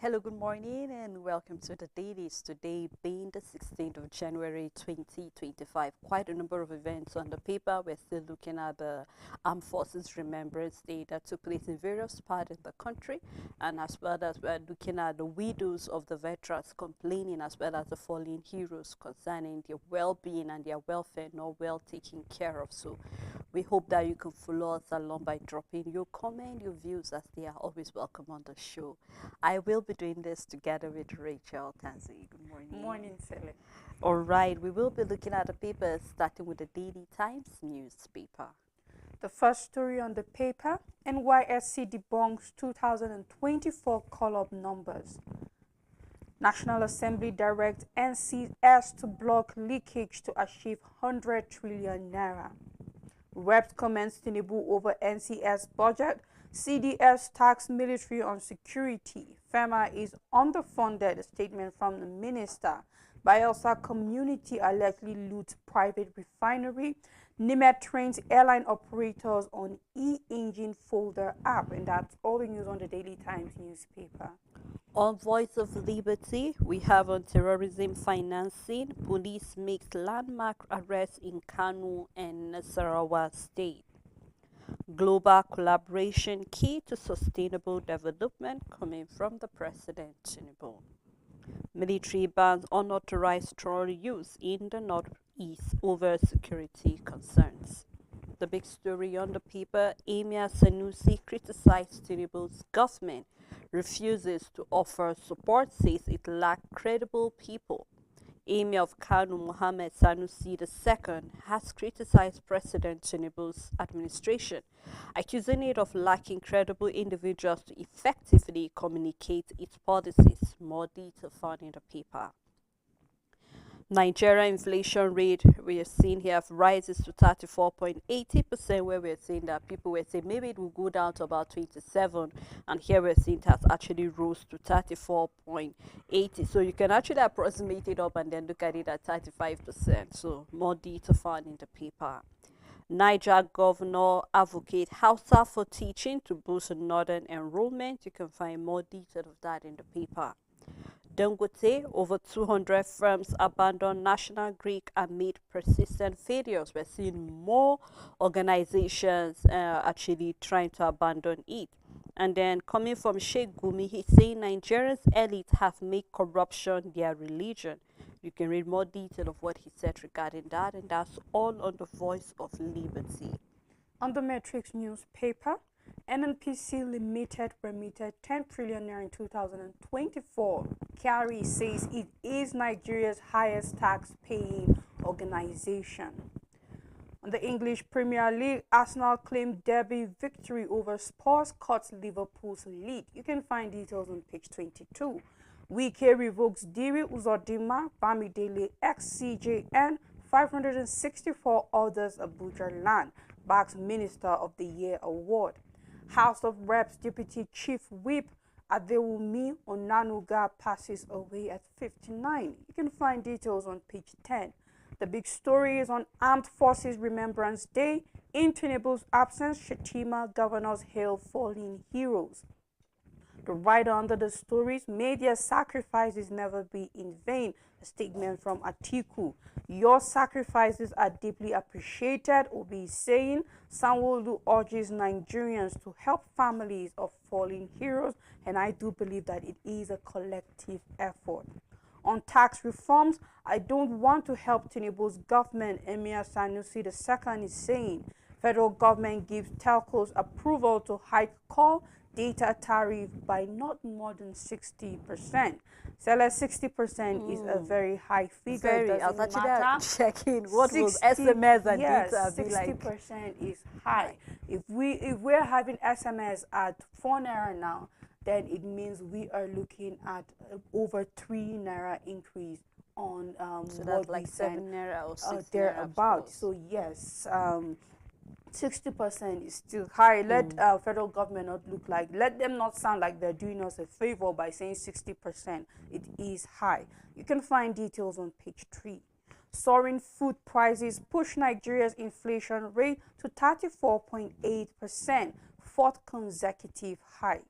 Hello, good morning, and welcome to the Dailies. Today being the 16th of January 2025. Quite a number of events on the paper. We're still looking at the Armed Forces Remembrance Day that took place in various parts of the country, and as well as we're looking at the widows of the veterans complaining, as well as the fallen heroes concerning their well-being and their welfare not well taken care of. So we hope that you can follow us along by dropping your comment, your views, as they are always welcome on the show. I will be doing this together with Rachel Tanzi. Good morning. Morning, Sally. All right, we will be looking at the papers, starting with the Daily Times newspaper. The first story on the paper, NYSC debunks 2024 call-up numbers. National Assembly directs NCS to block leakage to achieve 100 trillion naira. Reps comments Tinubu over NCS budget. CDS tax military on security. FEMA is underfunded. A statement from the minister. Bayelsa community allegedly loot private refinery. NIMET trains airline operators on e-engine folder app. And that's all the news on the Daily Times newspaper. On Voice of Liberty, we have on terrorism financing. Police makes landmark arrests in Kano and Nasarawa State. Global collaboration key to sustainable development coming from the President Tinubu. Military bans unauthorized trolley use in the Northeast over security concerns. The big story on the paper, Emir Sanusi criticized Tinubu's government, refuses to offer support, says it lacked credible people. Emir of Kano Mohammed Sanusi II has criticized President Tinubu's administration, accusing it of lacking credible individuals to effectively communicate its policies. More detail found in the paper. Nigeria inflation rate we are seeing here rises to 34.80%, where we're seeing that people were saying maybe it will go down to about 27, and here we're seeing it has actually rose to 34.80. So you can actually approximate it up and then look at it at 35%. So more detail found in the paper. Niger governor advocate Hausa for teaching to boost northern enrollment. You can find more detail of that in the paper. Dangote, over 200 firms abandon national grid amid persistent failures. We're seeing more organizations actually trying to abandon it. And then coming from Sheikh Gumi, he's saying Nigeria's elite have made corruption their religion. You can read more detail of what he said regarding that, and that's all on the Voice of Liberty. On the Matrix newspaper, NNPC Limited remitted 10 trillion naira in 2024. Kyari says it is Nigeria's highest tax-paying organization. On the English Premier League, Arsenal claimed derby victory over Spurs cuts Liverpool's lead. You can find details on page 22. Wike revokes Diri Uzodinma, Bamidele ex-CJN, 564 others Abuja land, backs Minister of the Year award. House of Reps Deputy Chief Whip Adewumi Onanuga passes away at 59. You can find details on page 10. The big story is on Armed Forces Remembrance Day. In Tinubu's absence, Shetima governors hail fallen heroes. The writer under the stories, may their sacrifices never be in vain. A statement from Atiku. Your sacrifices are deeply appreciated, Obi is saying. Sanwo-Olu urges Nigerians to help families of fallen heroes, and I do believe that it is a collective effort. On tax reforms, I don't want to help Tinubu's government, Emir Sanusi II is saying. Federal government gives telcos approval to hike call data tariff by not more than 60%. So like 60% is a very high figure. Very, I was Doesn't actually matter. checking what will 60, SMS and yes, data be like. 60% is high. If we're having SMS at 4 naira now, then it means we are looking at over 3 naira increase on So what that's we like send 7 naira or 6 there naira about. plus. So yes, 60% is still high. Let federal government not look like, let them not sound like they're doing us a favor by saying 60%. It is high. You can find details on page 3. Soaring food prices push Nigeria's inflation rate to 34.8%, fourth consecutive hike.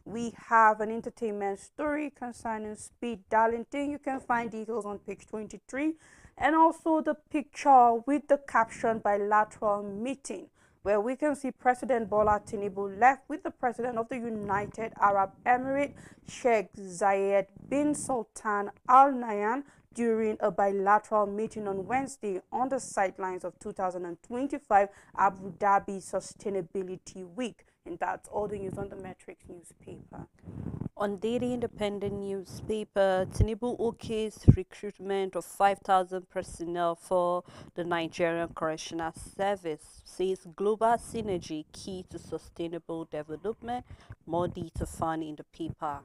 We have an entertainment story concerning Speed Darlington. You can find details on page 23, and also the picture with the caption bilateral meeting, where we can see President Bola Tinubu left with the President of the United Arab Emirates, Sheikh Zayed bin Sultan Al Nahyan, during a bilateral meeting on Wednesday on the sidelines of 2025 Abu Dhabi Sustainability Week. And that's all the news on the Metrics newspaper. On Daily Independent newspaper, Tinubu OK's recruitment of 5,000 personnel for the Nigerian Correctional Service, says global synergy key to sustainable development. More detail found in the paper.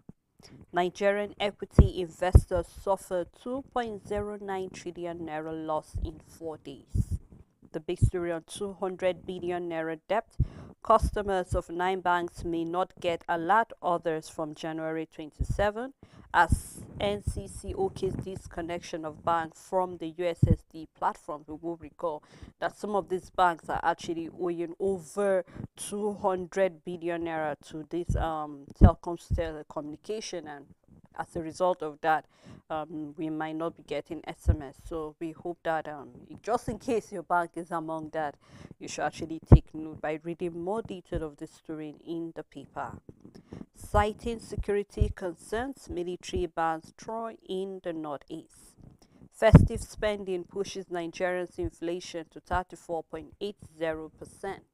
Nigerian equity investors suffered 2.09 trillion naira loss in 4 days. The big story on 200 billion naira debt. Customers of 9 banks may not get alert orders from January 27 as NCC OK's disconnection of banks from the USSD platform. We will recall that some of these banks are actually owing over 200 billion naira to this telecommunication, and as a result of that, we might not be getting SMS. So we hope that just in case your bank is among that, you should actually take note by reading more detail of this story in the paper. Citing security concerns, military bans Troy in the Northeast. Festive spending pushes Nigerians' inflation to 34.80%.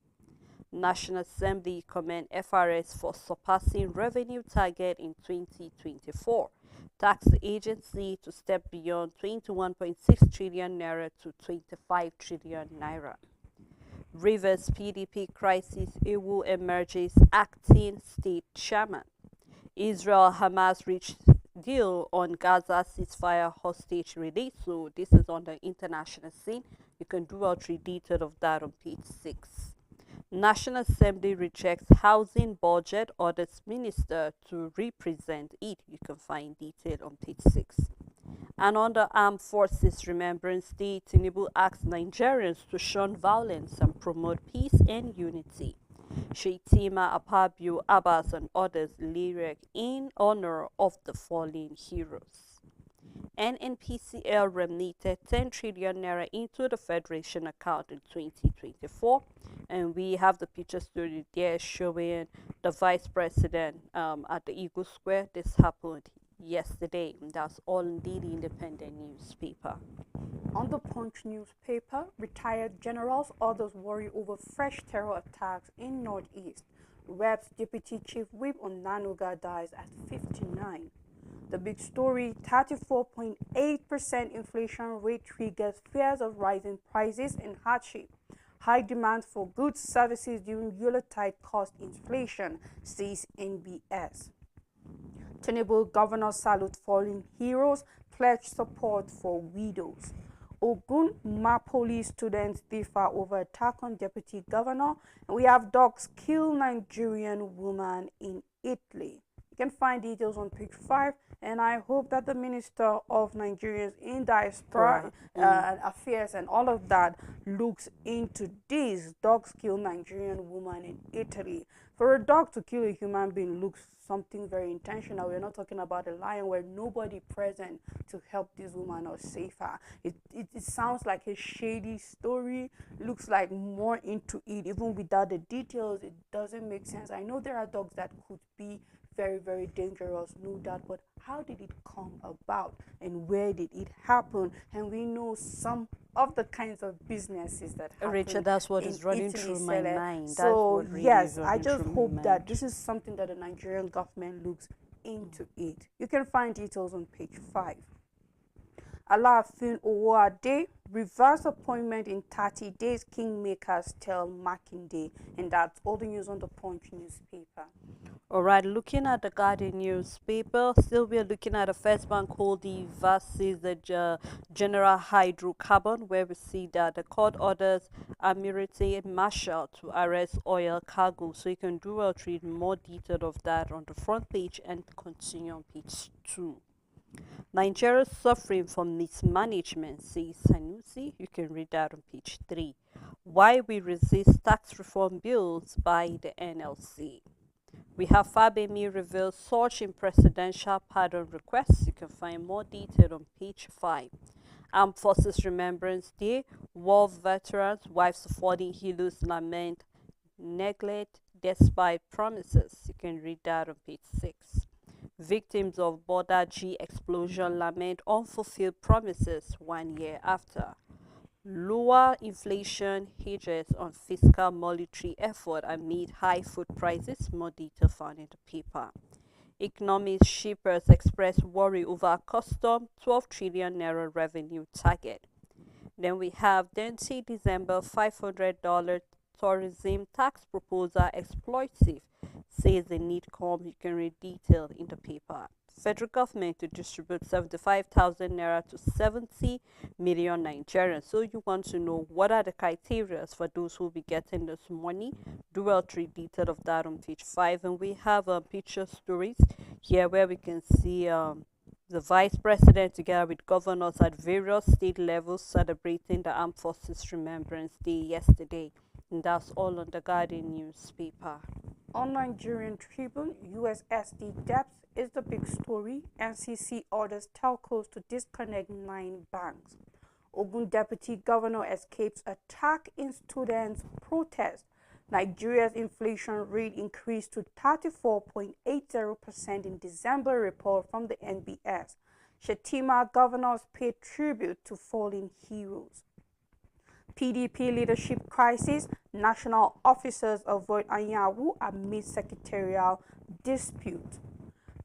National Assembly commend FRS for surpassing revenue target in 2024. Tax agency to step beyond 21.6 trillion naira to 25 trillion naira. Rivers PDP crisis, Ewu emerges acting state chairman. Israel Hamas reached deal on Gaza ceasefire hostage release. So this is on the international scene. You can do out read detail of that on page 6. National Assembly rejects housing budget, orders minister to represent it. You can find detail on page 6. And on the Armed Forces Remembrance Day, Tinubu asks Nigerians to shun violence and promote peace and unity. Sheitima Apabio, Abbas, and others lyric in honor of the fallen heroes. NNPCL remitted 10 trillion naira into the Federation account in 2024. And we have the picture story there showing the Vice President at the Eagle Square. This happened yesterday. That's all in the Independent newspaper. On the Punch newspaper, retired generals others worry over fresh terror attacks in Northeast. Reps Deputy Chief Whip Onanuga dies at 59. The big story, 34.8% inflation rate triggers fears of rising prices and hardship. High demand for goods services during Yuletide cost inflation, says NBS. Tinubu governor salute fallen heroes, pledge support for widows. Ogun Mapoli students differ over attack on deputy governor. And we have dogs kill Nigerian woman in Italy. You can find details on page 5, and I hope that the Minister of Nigerians in Diaspora Affairs and all of that looks into this. Dogs kill Nigerian woman in Italy. For a dog to kill a human being looks something very intentional. We're not talking about a lion where nobody present to help this woman or save her. It sounds like a shady story, looks like more into it. Even without the details, it doesn't make sense. I know there are dogs that could be very, very dangerous, no doubt, but how did it come about and where did it happen? And we know some of the kinds of businesses that happen. Richard, that's what is running Italy, through my mind. So really yes, I just through hope that this is something that the Nigerian government looks into it. You can find details on page 5. Alaafin Owode reverse appointment in 30 days, kingmakers tell Makinde. And that's all the news on the Punch newspaper. All right, looking at the Guardian newspaper, still we're looking at the First Bank holding versus the General Hydrocarbon, where we see that the court orders Admiralty Marshal to arrest oil cargo. So you can do a read more detail of that on the front page and continue on page 2. Nigeria suffering from mismanagement, says Sanusi. You can read that on page 3. Why we resist tax reform bills by the NLC. We have Fabemi reveals surge in presidential pardon requests. You can find more detail on page 5. Armed Forces Remembrance Day, war veterans, wives of fallen heroes lament neglect despite promises. You can read that on page 6. Victims of Border G explosion lament unfulfilled promises 1 year after. Lower inflation hinges on fiscal monetary effort amid high food prices. More detail found in the paper. Economic shippers express worry over custom 12 trillion naira revenue target. Then we have Dempsey December $500 tourism tax proposal exploitive, says the need come. You can read detail in the paper. Federal government to distribute 75,000 naira to 70 million Nigerians. So you want to know what are the criteria for those who will be getting this money? Do well to read detail of that on page 5. And we have picture stories here where we can see the vice president together with governors at various state levels celebrating the Armed Forces Remembrance Day yesterday. And that's all on the Guardian newspaper. On Nigerian Tribune, USSD debts is the big story. NCC orders telcos to disconnect 9 banks. Ogun Deputy Governor escapes attack in students' protest. Nigeria's inflation rate increased to 34.80% in December report from the NBS. Shetima governors pay tribute to fallen heroes. PDP leadership crisis, national officers avoid Anyawu amid secretarial dispute.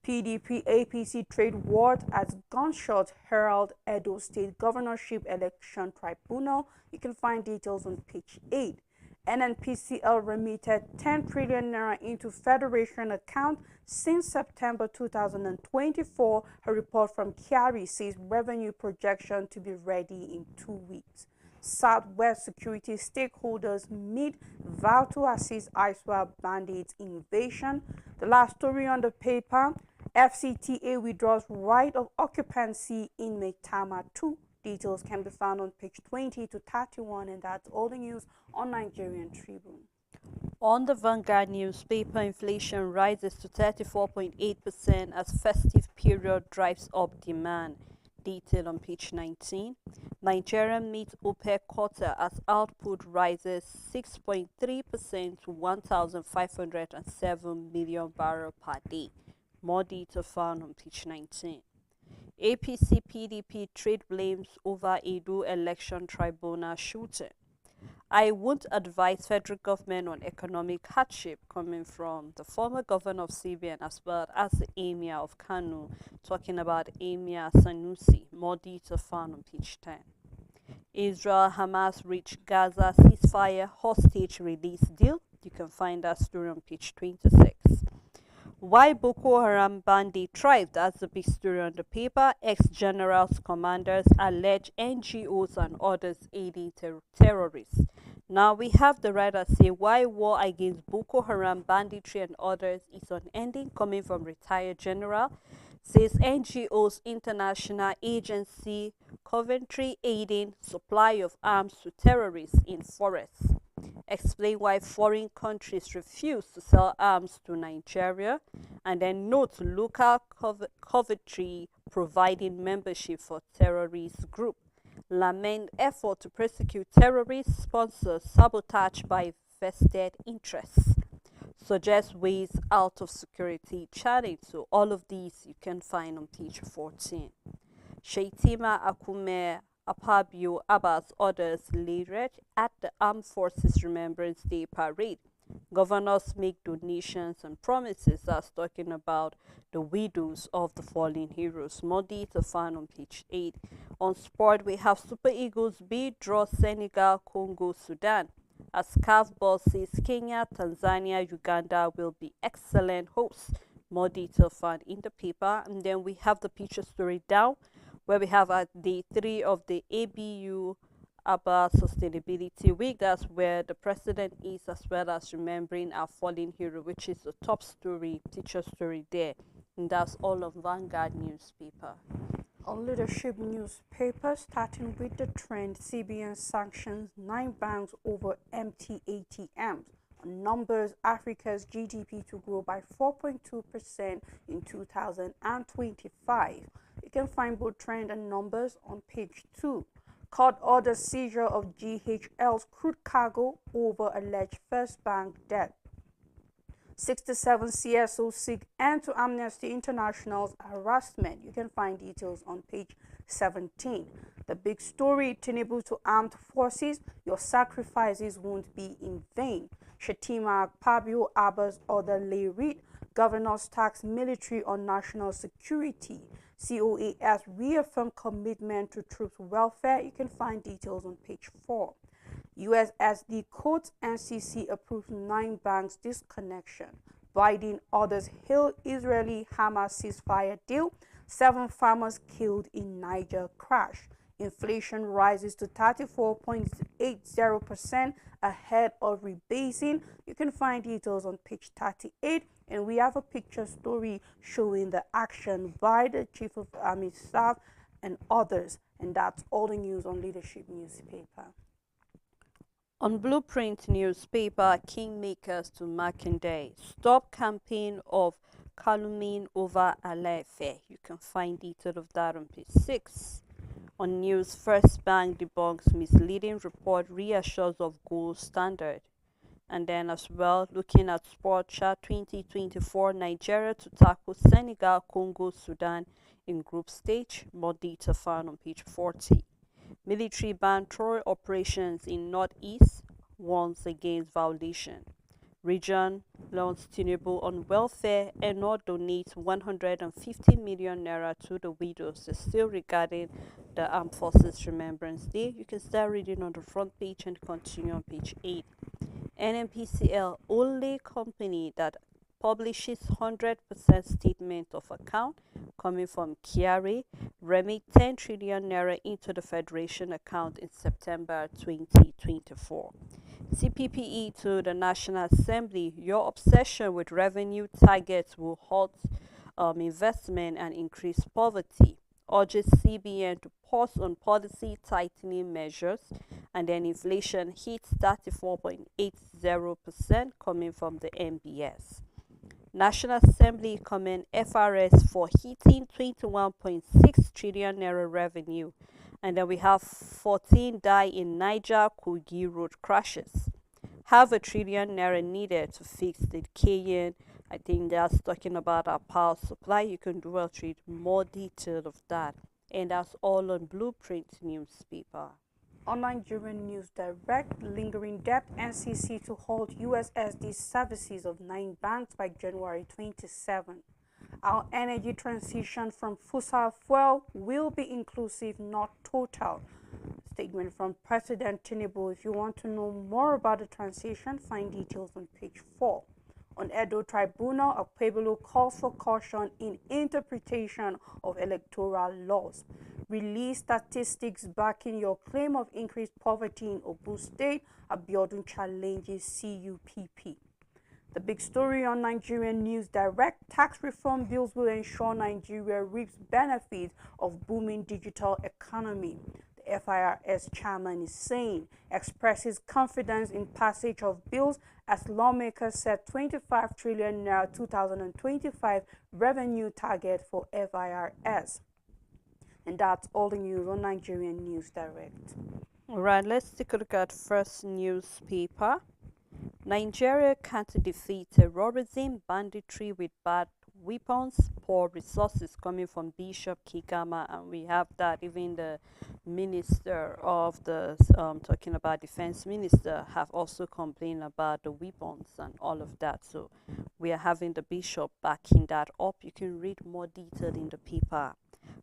PDP APC trade war as gunshots herald Edo State Governorship Election Tribunal. You can find details on page 8. NNPCL remitted 10 trillion naira into Federation account since September 2024. A report from Kyari says revenue projection to be ready in 2 weeks. Southwest security stakeholders meet, vow to assist ISWAP bandits invasion. The last story on the paper, FCTA withdraws right of occupancy in Maitama 2. Details can be found on page 20 to 31, and that's all the news on Nigerian Tribune. On the Vanguard newspaper, inflation rises to 34.8% as festive period drives up demand. Detail on page 19. Nigeria meets OPEC quota as output rises 6.3% to 1,507 million barrels per day. More detail found on page 19. APC PDP trade blames over Edo election tribunal shooting. I won't advise federal government on economic hardship, coming from the former governor of CBN as well as the emir of Kano, talking about Emir Sanusi. More detail found on page 10. Israel Hamas reach Gaza ceasefire hostage release deal. You can find that story on page 26. Why Boko Haram bandit thrived, as the big story on the paper. Ex-generals, commanders allege NGOs and others aiding terrorists. Now we have the writer say why war against Boko Haram banditry and others is unending, coming from retired general. Says NGOs International Agency Coventry aiding supply of arms to terrorists in forests. Explain why foreign countries refuse to sell arms to Nigeria, and then note local Coventry providing membership for terrorist group. Lament effort to persecute terrorist sponsors sabotaged by vested interests. Suggest ways out of security challenge. So all of these you can find on page 14. Shaitima Akume Apabio Abbas orders leadership at the Armed Forces Remembrance Day parade. Governors make donations and promises. That's talking about the widows of the fallen heroes. More detail found on page 8. On sport, we have Super Eagles B draw Senegal, Congo, Sudan. As CAF ball says, Kenya, Tanzania, Uganda will be excellent hosts. More detail found in the paper. And then we have the picture story down, where we have at day 3 of the ABU about Sustainability Week. That's where the president is, as well as remembering our fallen hero, which is the top story, teacher story there. And that's all of Vanguard newspaper. On leadership newspaper, starting with the trend, CBN sanctions 9 banks over empty ATMs. Numbers: Africa's GDP to grow by 4.2% in 2025. You can find both trend and numbers on page 2. Court orders seizure of GHL's crude cargo over alleged First Bank debt. 67 CSO seek end to Amnesty International's harassment. You can find details on page 17. The big story: Tinubu to armed forces, your sacrifices won't be in vain. Shetima Akpabio Abbas order lay read, governors tax military on national security. COAS reaffirm commitment to troops welfare. You can find details on page 4. USSD quotes NCC approves 9 banks disconnection. Biden orders hail Israeli Hamas ceasefire deal. 7 farmers killed in Niger crash. Inflation rises to 34.80% ahead of rebasing. You can find details on page 38. And we have a picture story showing the action by the Chief of Army Staff and others. And that's all the news on Leadership Newspaper. On Blueprint newspaper, Kingmakers to Makinde. Stop campaign of calumny over Alefe. You can find detail of that on page 6. On News, First Bank debunks misleading report, reassures of gold standard. And then as well, looking at Sport Chat 2024, Nigeria to tackle Senegal, Congo, Sudan in group stage. More detail found on page 40. Military ban Troy operations in Northeast warns against violation. Region learns Tinubu on welfare and not donates 150 million naira to the widows. It's still regarding the Armed Forces Remembrance Day. You can start reading on the front page and continue on page 8. NNPCL, only company that publishes 100% statement of account coming from Kiari, remit 10 trillion naira into the Federation account in September 2024. CPPE to the National Assembly, your obsession with revenue targets will halt investment and increase poverty. Urges CBN to pause on policy tightening measures. And then inflation hits 34.80% coming from the MBS. National Assembly commend FRS for hitting 21.6 trillion naira revenue. And then we have 14 die in Niger Kogi road crashes. Half a trillion naira needed to fix the decaying. I think that's talking about our power supply. You can do well to read more detail of that. And that's all on Blueprint newspaper. On Nigerian News Direct, lingering debt, NCC to halt USSD services of 9 banks by January 27. Our energy transition from fossil fuel will be inclusive, not total. Statement from President Tinubu. If you want to know more about the transition, find details on page 4. On Edo Tribunal, Akpebulu calls for caution in interpretation of electoral laws. Release statistics backing your claim of increased poverty in Ogun State. Abiodun challenges CUPP. The big story on Nigerian News Direct, tax reform bills will ensure Nigeria reaps benefits of booming digital economy. The FIRS chairman is saying, expresses confidence in passage of bills as lawmakers set 25 trillion naira 2025 revenue target for FIRS. And that's all the news on Nigerian News Direct. All right, let's take a look at first newspaper. Nigeria can't defeat terrorism, banditry with bad weapons, poor resources coming from Bishop Kigama, and we have that even the minister of the talking about defense minister have also complained about the weapons and all of that. So we are having the bishop backing that up. You can read more detail in the paper.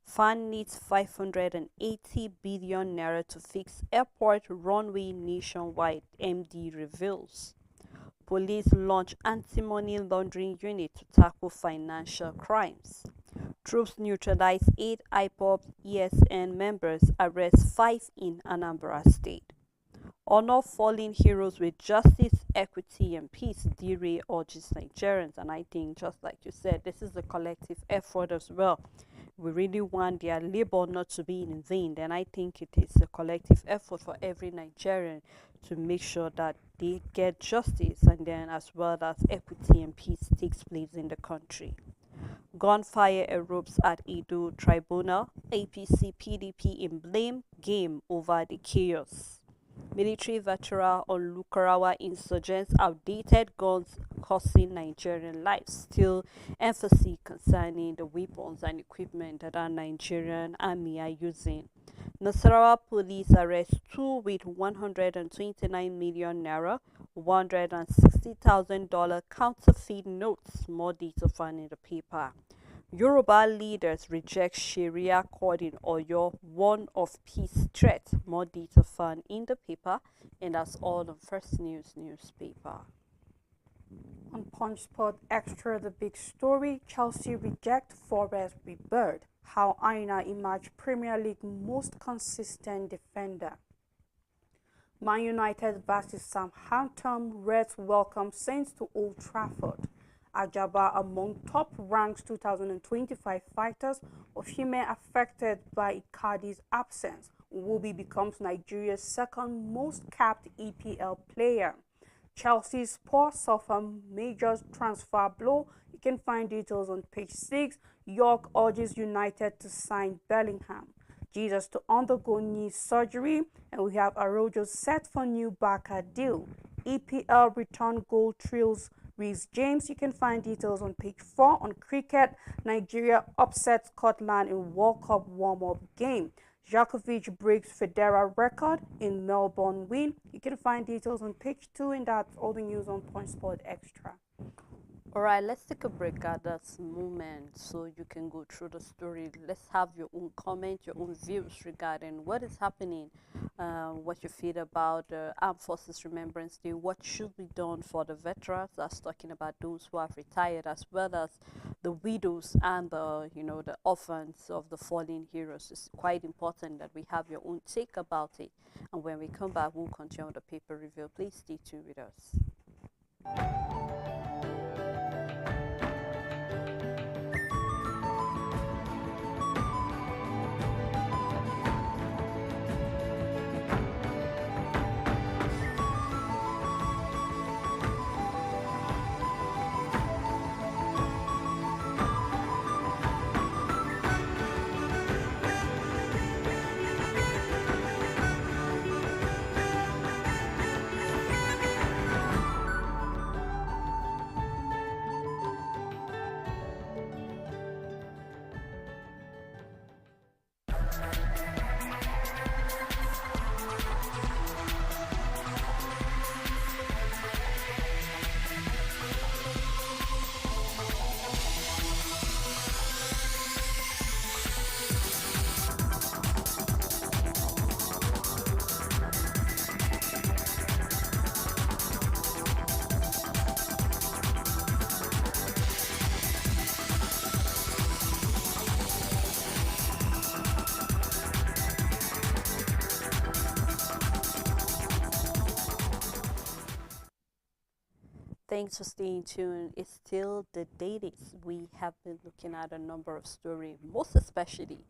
Fund needs 580 billion naira to fix airport runway nationwide, MD reveals. Police launch anti-money laundering unit to tackle financial crimes. Troops neutralize 8 IPOB ESN members, arrest 5 in Anambra State. Honor fallen heroes with justice, equity, and peace, Dire urges Nigerians. And I think, just like you said, this is a collective effort as well. We really want their labor not to be in vain. Then I think it is a collective effort for every Nigerian to make sure that they get justice, and then as well as equity and peace takes place in the country. Gunfire erupts at Edo Tribunal. APC PDP in blame game over the chaos. Military veteran on Lukarawa insurgents outdated guns costing Nigerian lives. Still emphasis concerning the weapons and equipment that our Nigerian army are using. Nasarawa police arrest two with 129 million naira, $160,000 counterfeit notes. More detail found in the paper. Yoruba leaders reject Sharia court in Oyo, one of peace threat. More detail found in the paper, and that's all on First News newspaper. On Punch Sport Extra, the big story: Chelsea reject Forest rebirth. How Aina emerged Premier League most consistent defender. Man United versus Southampton. Reds welcome Saints to Old Trafford. Ajaba among top ranked 2025 fighters. Osimhen affected by Icardi's absence. Iwobi becomes Nigeria's second most capped EPL player. Chelsea's poor suffer major transfer blow. You can find details on page 6. York urges United to sign Bellingham. Jesus to undergo knee surgery. And we have Arojo set for new Barca deal. EPL return goal thrills Reece James. You can find details on page 4. On cricket, Nigeria upsets Scotland in World Cup warm-up game. Djokovic breaks Federer record in Melbourne win. You can find details on page 2, and that's all the news on Punch Sport Extra. All right, let's take a break at this moment so you can go through the story. Let's have your own comment, your own views regarding what is happening, what you feel about the Armed Forces Remembrance Day, what should be done for the veterans. That's talking about those who have retired, as well as the widows and the orphans of the fallen heroes. It's quite important that we have your own take about it. And when we come back, we'll continue the paper review. Please stay tuned with us. Thanks for staying tuned. It's still the Dailies. We have been looking at a number of stories, most especially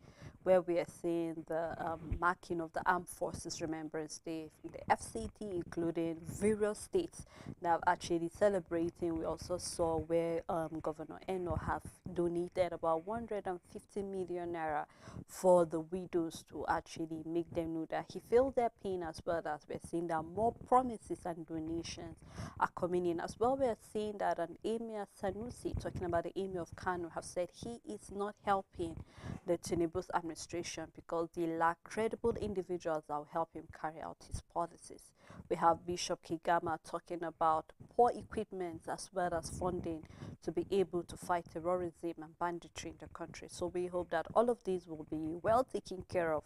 where we are seeing the marking of the Armed Forces Remembrance Day from the FCT, including various states that are actually celebrating. We also saw where Governor Eno have donated about 150 million naira for the widows to actually make them know that he feels their pain, as well as we're seeing that more promises and donations are coming in. As well, we're seeing that an Emir Sanusi, talking about the Emir of Kano, have said he is not helping the Tinubu's administration because they lack credible individuals that will help him carry out his policies. We have Bishop Kigama talking about poor equipment as well as funding to be able to fight terrorism and banditry in the country. So we hope that all of these will be well taken care of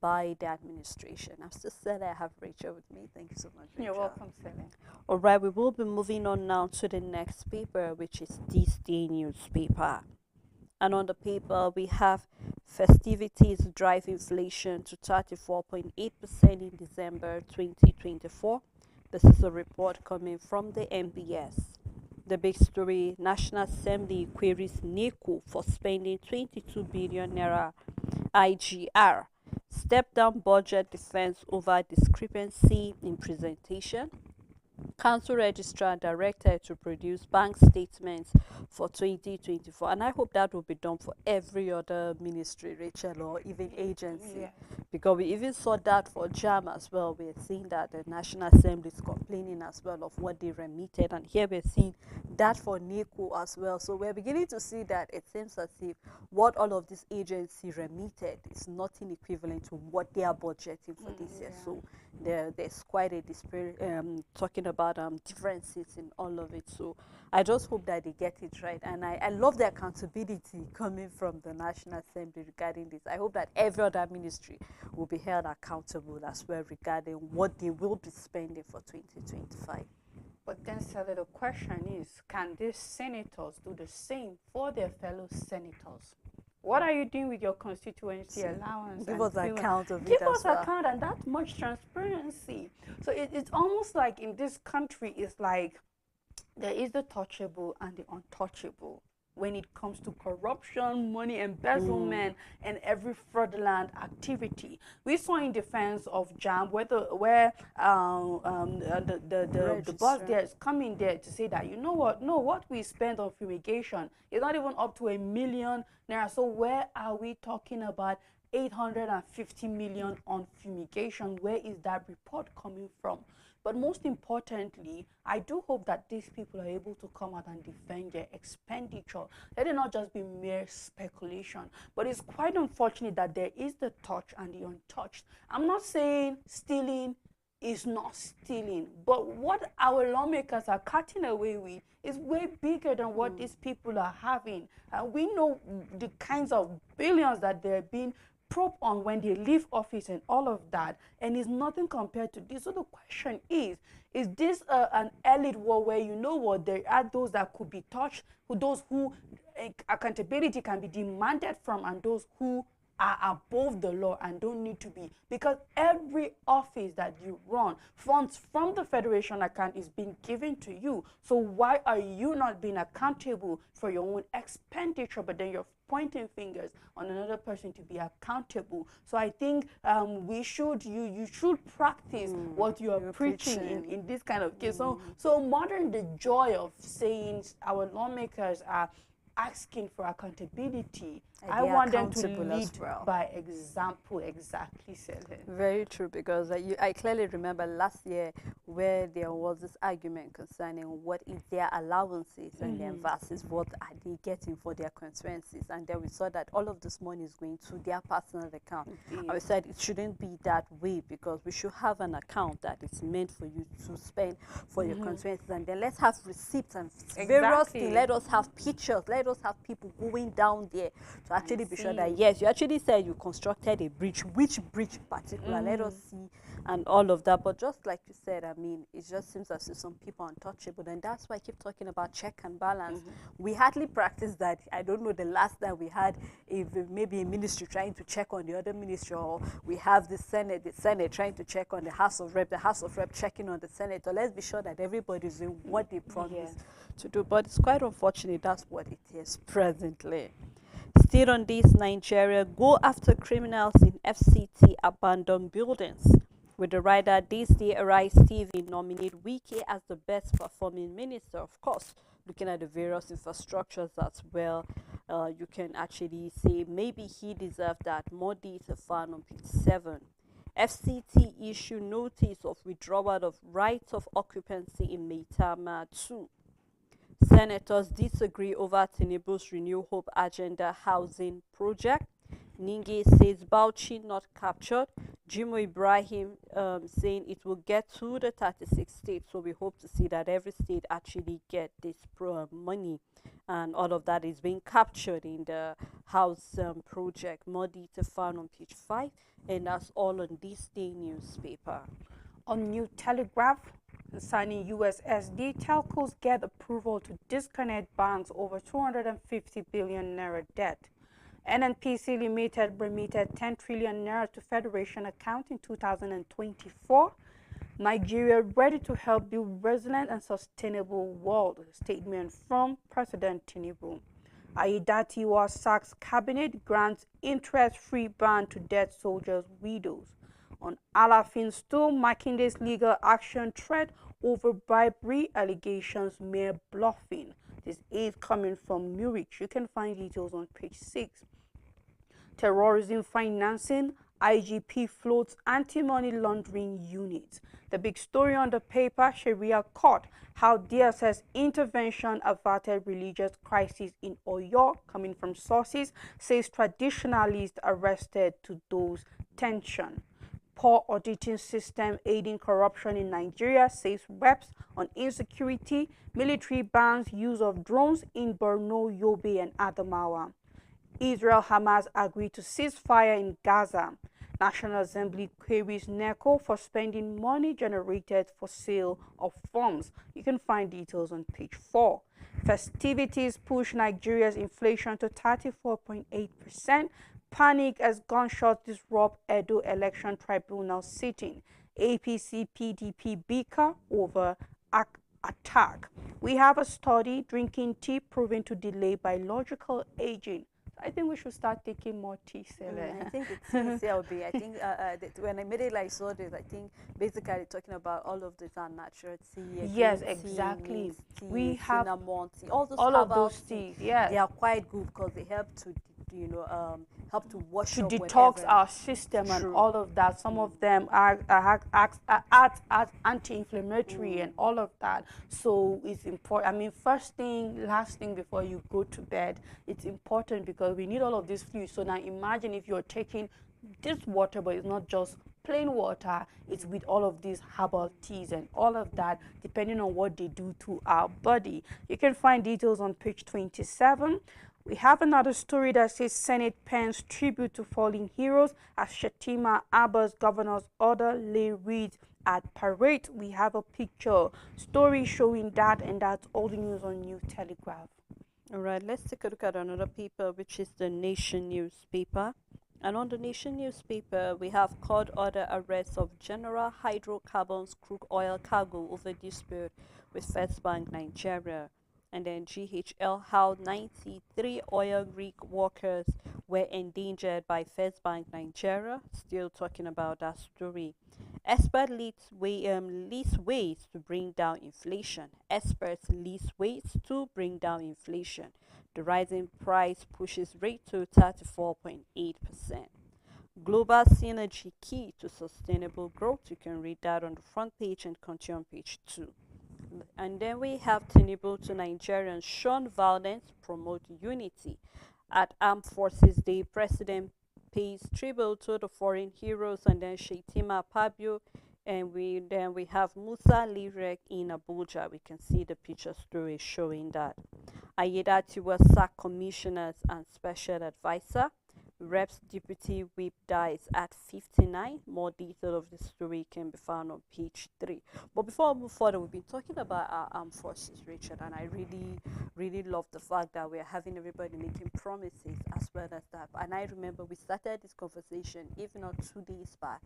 by the administration. I'm still Sele. I have Rachel with me. Thank you so much, Rachel. You're welcome, Sele. All right, we will be moving on now to the next paper, which is This Day newspaper. And on the paper, we have festivities drive inflation to 34.8% in December 2024. This is a report coming from the MBS. The big story: National Assembly queries NECO for spending 22 billion naira IGR. Step down budget defense over discrepancy in presentation. Council Registrar directed to produce bank statements for 2024, and I hope that will be done for every other ministry, Rachel, or even agency, Yes. because we even saw that for JAM as well. We're seeing that the National Assembly is complaining as well of what they remitted, and here we're seeing that for NECO as well. So we're beginning to see that it seems as if what all of these agencies remitted is nothing equivalent to what they are budgeting for this year. Yeah. So there's quite a disparity, talking about differences in all of it. So I just hope that they get it right, and I love the accountability coming from the National Assembly regarding this. I hope that every other ministry will be held accountable as well regarding what they will be spending for 2025. But then, Sally, the question is, can these senators do the same for their fellow senators? What are you doing with your constituency allowance? Give us account of it Give as us well. account and that much transparency. So it's almost like in this country, it's like there is the touchable and the untouchable when it comes to corruption, money embezzlement, and every fraudulent activity. We saw in defense of JAM where the boss there is coming there to say that, you know what, no, what we spend on fumigation is not even up to £1 million. So where are we talking about 850 million on fumigation? Where is that report coming from? But most importantly, I do hope that these people are able to come out and defend their expenditure. Let it not just be mere speculation. But it's quite unfortunate that there is the touch and the untouched. I'm not saying stealing is not stealing, but what our lawmakers are cutting away with is way bigger than what these people are having. We know the kinds of billions that they're being probe on when they leave office and all of that, and it's nothing compared to this. So the question is this an elite war where, you know what, there are those that could be touched, those who accountability can be demanded from, and those who are above the law and don't need to be? Because every office that you run, funds from the federation account is being given to you. So why are you not being accountable for your own expenditure, but then you're pointing fingers on another person to be accountable? So I think you should practice what you are preaching in this kind of case. So modern the joy of saying our lawmakers are asking for accountability. I want them to lead by example. Exactly, Sele. Very true, because I clearly remember last year where there was this argument concerning what is their allowances and then versus what are they getting for their constituencies, and then we saw that all of this money is going to their personal account. And we said it shouldn't be that way, because we should have an account that is meant for you to spend for your constituencies, and then let's have receipts and various things. Let us have pictures. Let us have people going down there to actually be sure that yes, you actually said you constructed a bridge. Which bridge in particular? Let us see, and all of that. But just like you said, I mean, it just seems as if some people are untouchable, and that's why I keep talking about check and balance. We hardly practice that. I don't know the last time we had maybe a ministry trying to check on the other ministry, or we have the Senate trying to check on the House of Rep, the House of Rep checking on the Senate. So let's be sure that everybody is doing what they promised to do. But it's quite unfortunate that's what it is presently. Still on this, Nigeria go after criminals in FCT abandoned buildings. With the rider this day, Arise TV nominate Wike as the best performing minister. Of course, looking at the various infrastructures as well, you can actually say maybe he deserved that. More details found on page 7. FCT issue notice of withdrawal of rights of occupancy in Maitama 2. Senators disagree over Tinubu's Renew Hope agenda housing project. Ninge says Bauchi not captured. Jimo Ibrahim saying it will get to the 36 states. So we hope to see that every state actually get this money, and all of that is being captured in the house project. More detail found on page 5, and that's all on this day newspaper. On New Telegraph, concerning USSD, telcos get approval to disconnect banks over 250 billion naira debt. NNPC Limited remitted 10 trillion naira to Federation account in 2024. Nigeria ready to help build resilient and sustainable world. Statement from President Tinubu. Aiyedatiwa sacks cabinet, grants interest-free ban to dead soldiers' widows. On Alafin stool, Makinde's legal action threat over bribery allegations mere bluffing. This is coming from Murich. You can find details on page 6. Terrorism financing, IGP floats anti-money laundering unit. The big story on the paper, Sharia court, how DSS intervention averted religious crisis in Oyo, coming from sources, says traditionalists arrested to dose tension. Poor auditing system aiding corruption in Nigeria, says reps on insecurity. Military bans use of drones in Borno, Yobe, and Adamawa. Israel-Hamas agree to ceasefire in Gaza. National Assembly queries NECO for spending money generated for sale of farms. You can find details on page 4. Festivities push Nigeria's inflation to 34.8%. Panic as gunshots disrupt Edo election tribunal sitting. APC PDP bicker over attack. We have a study, drinking tea proven to delay biological aging. I think we should start taking more tea, I think the TCLB, I think when I made it like saw this, I think basically talking about all of these are natural tea, Yes, green exactly. tea, We tea, have cinnamon tea, all those all of herbal those tea. teas, yes, They are quite good because they help to, help to wash to up detox whatever. our system and True. all of that. Some of them are anti-inflammatory and all of that. So it's important. I mean, first thing, last thing before you go to bed, it's important because we need all of these fluids. So now imagine if you're taking this water, but it's not just plain water, it's with all of these herbal teas and all of that, depending on what they do to our body. You can find details on page 27. We have another story that says Senate pens tribute to fallen heroes as Shetima Abba's governor's order lay reads at parade. We have a picture story showing that, and that's all the news on New Telegraph. All right, let's take a look at another paper, which is the Nation newspaper. And on the Nation newspaper, we have court order arrest of General Hydrocarbons crude oil cargo over dispute with First Bank Nigeria. And then GHL, how 93 oil rig workers were endangered by First Bank Nigeria. Still talking about that story. Expert list ways to bring down inflation. Experts list ways to bring down inflation. The rising price pushes rate to 34.8%. Global synergy key to sustainable growth. You can read that on the front page and continue on page 2. And then we have Tinubu to Nigerians shun violence, promote unity. At Armed Forces Day, President pays tribute to the foreign heroes, and then Shetima Pabio, and we have Musa Lirek in Abuja. We can see the picture story showing that. Ayedati was sacked commissioners and special advisor. Reps Deputy Whip dies at 59. More detail of the story can be found on page 3. But before I move further, we've been talking about our armed forces, Richard, and I really love the fact that we're having everybody making promises as well as that. And I remember we started this conversation even not 2 days back,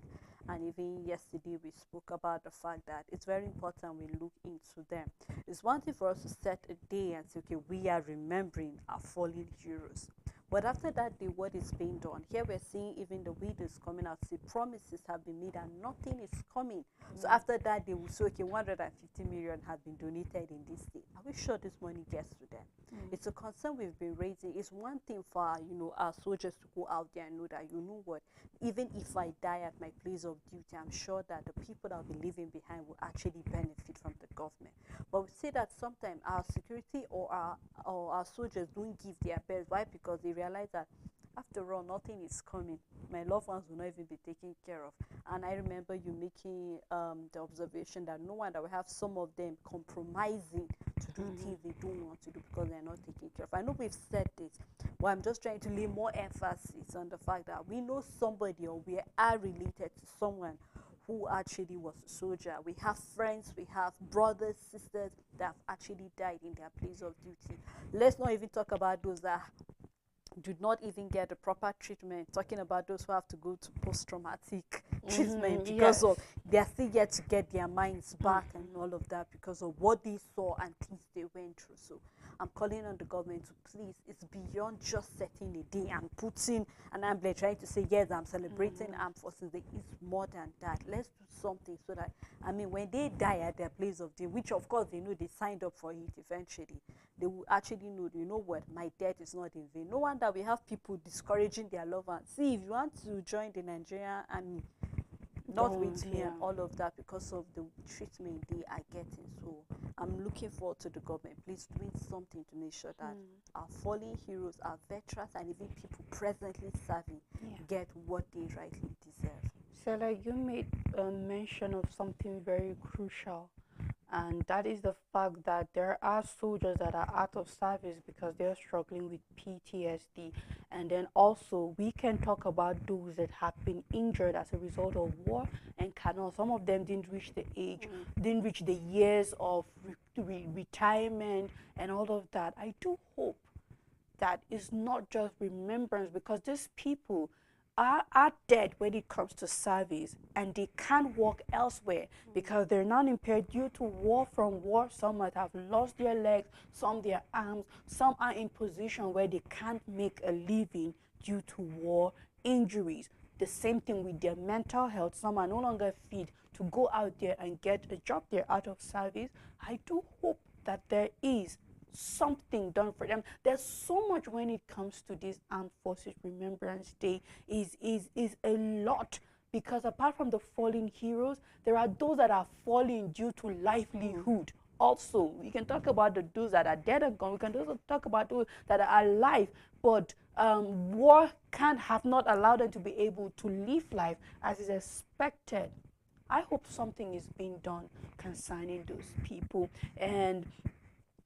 and even yesterday we spoke about the fact that it's very important we look into them. It's one thing for us to set a day and say, okay, we are remembering our fallen heroes. But after that day, what is being done? Here we're seeing even the widows coming out, say promises have been made and nothing is coming. So after that, they will say, okay, 150 million has been donated in this day. Are we sure this money gets to them? It's a concern we've been raising. It's one thing for our soldiers to go out there and know that, you know what, even if I die at my place of duty, I'm sure that the people that will be leaving behind will actually benefit from the government. But we see that sometimes our security or our soldiers don't give their best. Why? Because they realize that after all, nothing is coming. My loved ones will not even be taken care of. And I remember you making the observation that no wonder we have some of them compromising to do things they don't want to do because they're not taken care of. I know we've said this, but I'm just trying to lay more emphasis on the fact that we know somebody or we are related to someone who actually was a soldier. We have friends, we have brothers, sisters that have actually died in their place of duty. Let's not even talk about those that do not even get the proper treatment, talking about those who have to go to post-traumatic treatment because of Yes. they are still yet to get their minds back and all of that because of what they saw and things they went through. So I'm calling on the government to please, it's beyond just setting a day and putting an emblem, trying to say, yes, I'm celebrating armed forces day. It's more than that. Let's do something so that, I mean, when they die at their place of day, which of course they know they signed up for it eventually, they will actually know, you know what, my death is not in vain. No wonder we have people discouraging their loved ones. See, if you want to join the Nigerian army, not Don't, with me and yeah. all of that because of the treatment they are getting. So I'm looking forward to the government please doing something to make sure that our fallen heroes, our veterans, and even people presently serving Yeah. get what they rightly deserve. So, like you made a mention of something very crucial, and that is the fact that there are soldiers that are out of service because they're struggling with PTSD. And then also, we can talk about those that have been injured as a result of war and cannot. Some of them didn't reach the age, didn't reach the years of retirement and all of that. I do hope that is not just remembrance because these people are dead when it comes to service and they can't walk elsewhere because they're not impaired due to war from war. Some might have lost their legs, some their arms, some are in position where they can't make a living due to war injuries. The same thing with their mental health. Some are no longer fit to go out there and get a job. They're out of service. I do hope that there is something done for them. There's so much when it comes to this Armed Forces Remembrance Day is a lot because apart from the fallen heroes, there are those that are falling due to livelihood. Also, we can talk about those that are dead and gone. We can also talk about those that are alive, but war can have not allowed them to be able to live life as is expected. I hope something is being done concerning those people. And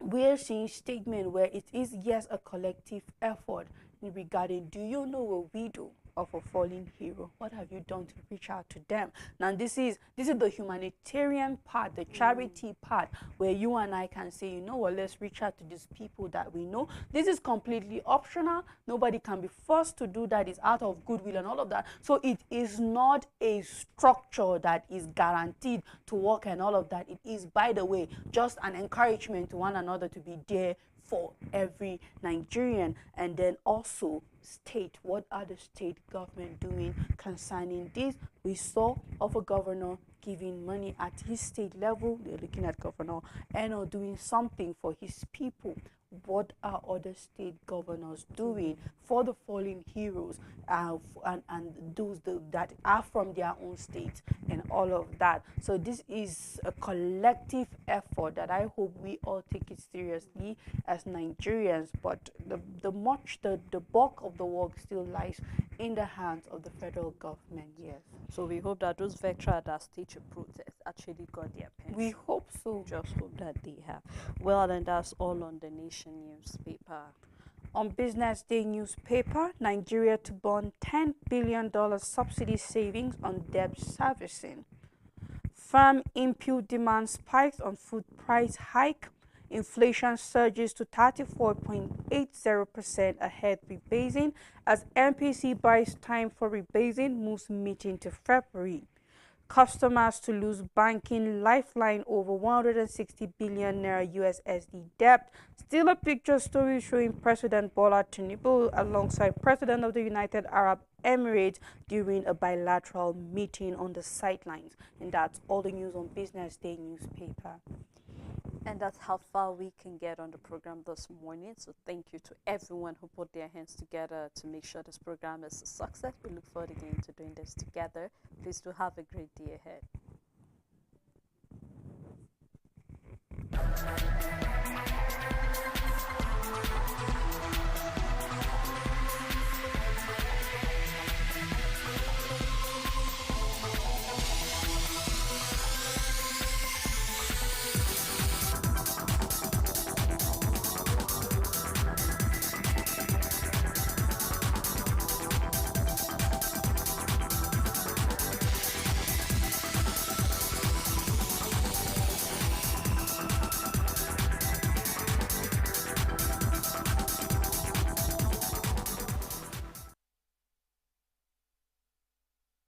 we're seeing statement where it is yes a collective effort regarding do you know a widow of a fallen hero? What have you done to reach out to them? Now this is the humanitarian part, the charity part, where you and I can say, you know what, let's reach out to these people that we know. This is completely optional. Nobody can be forced to do that. It's out of goodwill and all of that. So it is not a structure that is guaranteed to work and all of that. It is, by the way, just an encouragement to one another to be there for every Nigerian. And then also state, what are the state government doing concerning this? We saw of a governor giving money at his state level. They're looking at Governor Eno doing something for his people. What are other state governors doing for the fallen heroes and those that are from their own states and all of that? So this is a collective effort that I hope we all take it seriously as Nigerians. But the bulk of the work still lies in the hands of the federal government. Yes, So we hope that those veterans that staged a protest actually got their we pension. hope so. Just hope that they have. Well, and that's all on the Nation newspaper. On Business Day newspaper, Nigeria to bond $10 billion subsidy savings on debt servicing. Firm input demand spikes on food price hike. Inflation surges to 34.80% ahead rebasing as MPC buys time for rebasing, moves meeting to February. Customers to lose banking lifeline over 160 billion naira USSD debt. Still a picture story showing President Bola Tinubu alongside President of the United Arab Emirates during a bilateral meeting on the sidelines. And that's all the news on Business Day newspaper. And that's how far we can get on the program this morning. So thank you to everyone who put their hands together to make sure this program is a success. We look forward again to doing this together. Please do have a great day ahead.